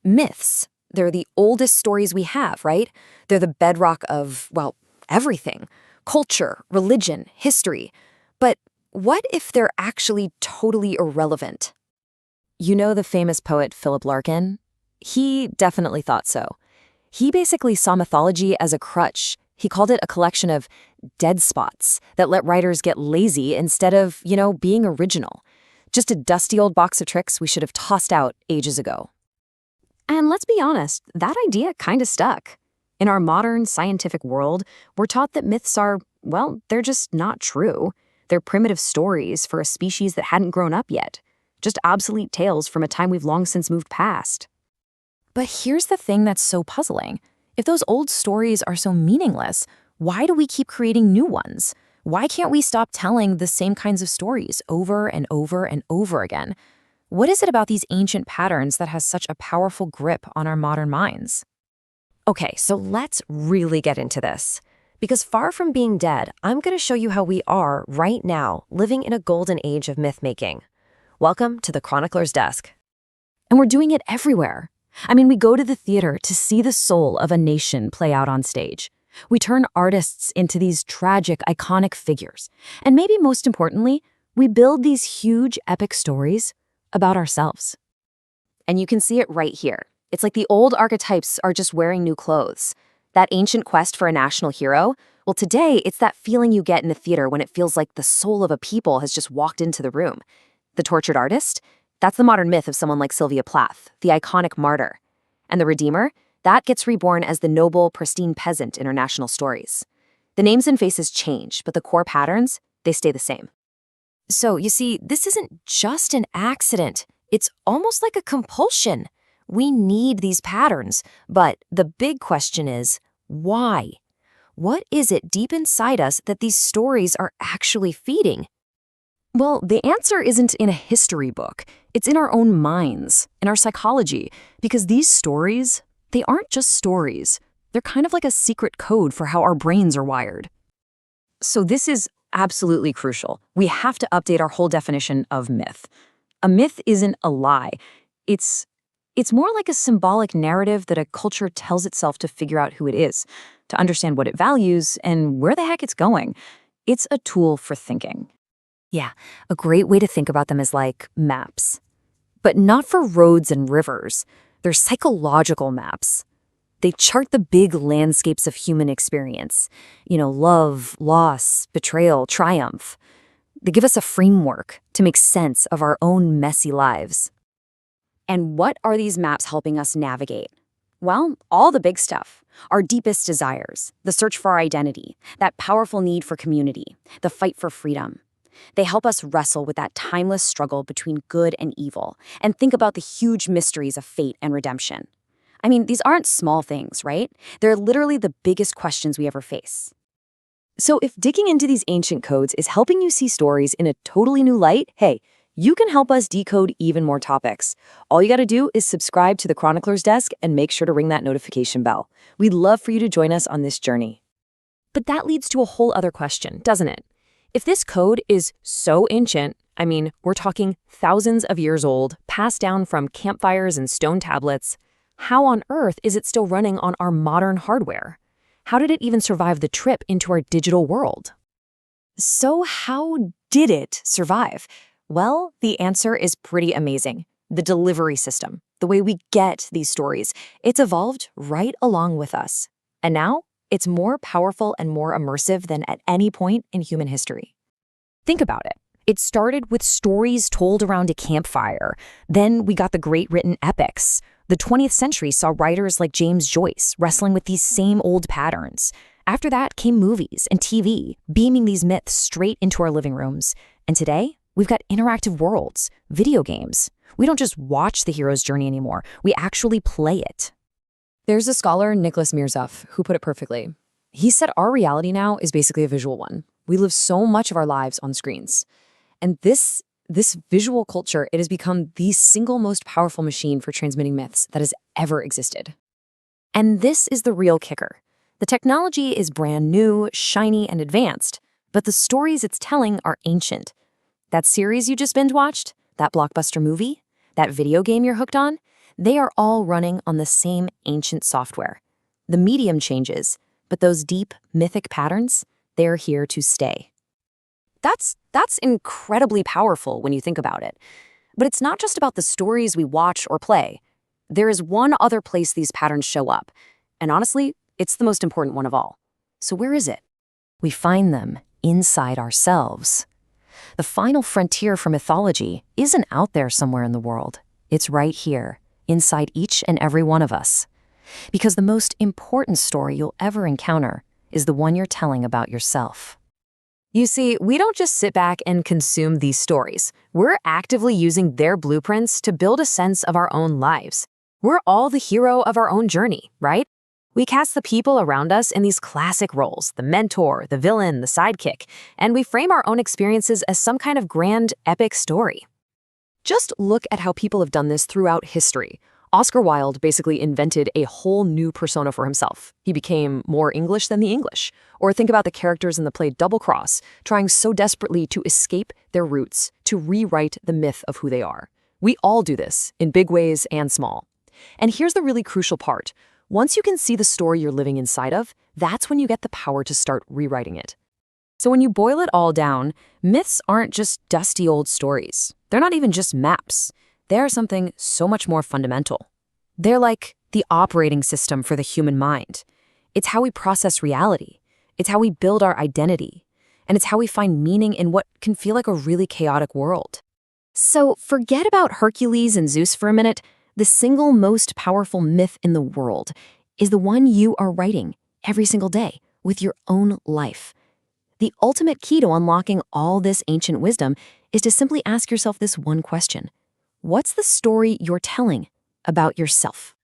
Myths. They're the oldest stories we have, right? They're the bedrock of, well, everything. Culture, religion, history. But what if they're actually totally irrelevant? You know the famous poet Philip Larkin? He definitely thought so. He basically saw mythology as a crutch. He called it a collection of dead spots that let writers get lazy instead of, being original. Just a dusty old box of tricks we should have tossed out ages ago. And let's be honest, that idea kind of stuck. In our modern scientific world, we're taught that myths are, well, they're just not true. They're primitive stories for a species that hadn't grown up yet. Just obsolete tales from a time we've long since moved past. But here's the thing that's so puzzling. If those old stories are so meaningless, why do we keep creating new ones? Why can't we stop telling the same kinds of stories over and over and over again? What is it about these ancient patterns that has such a powerful grip on our modern minds? Okay, so let's really get into this. Because far from being dead, I'm going to show you how we are, right now, living in a golden age of myth-making. Welcome to the Chronicler's Desk. And we're doing it everywhere. We go to the theater to see the soul of a nation play out on stage. We turn artists into these tragic, iconic figures. And maybe most importantly, we build these huge, epic stories about ourselves. And you can see it right here. It's like the old archetypes are just wearing new clothes. That ancient quest for a national hero, well, today it's that feeling you get in a theater when it feels like the soul of a people has just walked into the room. The tortured artist? That's the modern myth of someone like Sylvia Plath, the iconic martyr. And the Redeemer? That gets reborn as the noble, pristine peasant in our national stories. The names and faces change, but the core patterns, they stay the same. So, you see, this isn't just an accident. It's almost like a compulsion. We need these patterns, but the big question is, why? What is it deep inside us that these stories are actually feeding? Well, the answer isn't in a history book. It's in our own minds, in our psychology, because these stories, they aren't just stories. They're kind of like a secret code for how our brains are wired. So this is absolutely crucial. We have to update our whole definition of myth. A myth isn't a lie. It's more like a symbolic narrative that a culture tells itself to figure out who it is, to understand what it values and where the heck it's going. It's a tool for thinking. Yeah, a great way to think about them is like maps. But not for roads and rivers. They're psychological maps. They chart the big landscapes of human experience. Love, loss, betrayal, triumph. They give us a framework to make sense of our own messy lives. And what are these maps helping us navigate? Well, all the big stuff. Our deepest desires, the search for our identity, that powerful need for community, the fight for freedom. They help us wrestle with that timeless struggle between good and evil and think about the huge mysteries of fate and redemption. These aren't small things, right? They're literally the biggest questions we ever face. So if digging into these ancient codes is helping you see stories in a totally new light, hey, you can help us decode even more topics. All you got to do is subscribe to the Chronicler's Desk and make sure to ring that notification bell. We'd love for you to join us on this journey. But that leads to a whole other question, doesn't it? If this code is so ancient, we're talking thousands of years old, passed down from campfires and stone tablets, how on earth is it still running on our modern hardware? How did it even survive the trip into our digital world? So how did it survive? Well, the answer is pretty amazing. The delivery system, the way we get these stories, it's evolved right along with us. And now, it's more powerful and more immersive than at any point in human history. Think about it. It started with stories told around a campfire. Then we got the great written epics. The 20th century saw writers like James Joyce wrestling with these same old patterns. After that came movies and TV, beaming these myths straight into our living rooms. And today, we've got interactive worlds, video games. We don't just watch the hero's journey anymore. We actually play it. There's a scholar, Nicholas Mirzoff, who put it perfectly. He said our reality now is basically a visual one. We live so much of our lives on screens. And this visual culture, it has become the single most powerful machine for transmitting myths that has ever existed. And this is the real kicker. The technology is brand new, shiny, and advanced, but the stories it's telling are ancient. That series you just binge-watched, that blockbuster movie, that video game you're hooked on, They are all running on the same ancient software. The medium changes, but those deep, mythic patterns, they're here to stay. That's incredibly powerful when you think about it. But it's not just about the stories we watch or play. There is one other place these patterns show up. And honestly, it's the most important one of all. So where is it? We find them inside ourselves. The final frontier for mythology isn't out there somewhere in the world. It's right here, inside each and every one of us. Because the most important story you'll ever encounter is the one you're telling about yourself. You see, we don't just sit back and consume these stories. We're actively using their blueprints to build a sense of our own lives. We're all the hero of our own journey, right? We cast the people around us in these classic roles, the mentor, the villain, the sidekick, and we frame our own experiences as some kind of grand, epic story. Just look at how people have done this throughout history. Oscar Wilde basically invented a whole new persona for himself. He became more English than the English. Or think about the characters in the play Double Cross, trying so desperately to escape their roots, to rewrite the myth of who they are. We all do this, in big ways and small. And here's the really crucial part. Once you can see the story you're living inside of, that's when you get the power to start rewriting it. So when you boil it all down, myths aren't just dusty old stories. They're not even just maps. They're something so much more fundamental. They're like the operating system for the human mind. It's how we process reality. It's how we build our identity. And it's how we find meaning in what can feel like a really chaotic world. So forget about Hercules and Zeus for a minute. The single most powerful myth in the world is the one you are writing every single day with your own life. The ultimate key to unlocking all this ancient wisdom is to simply ask yourself this one question. What's the story you're telling about yourself?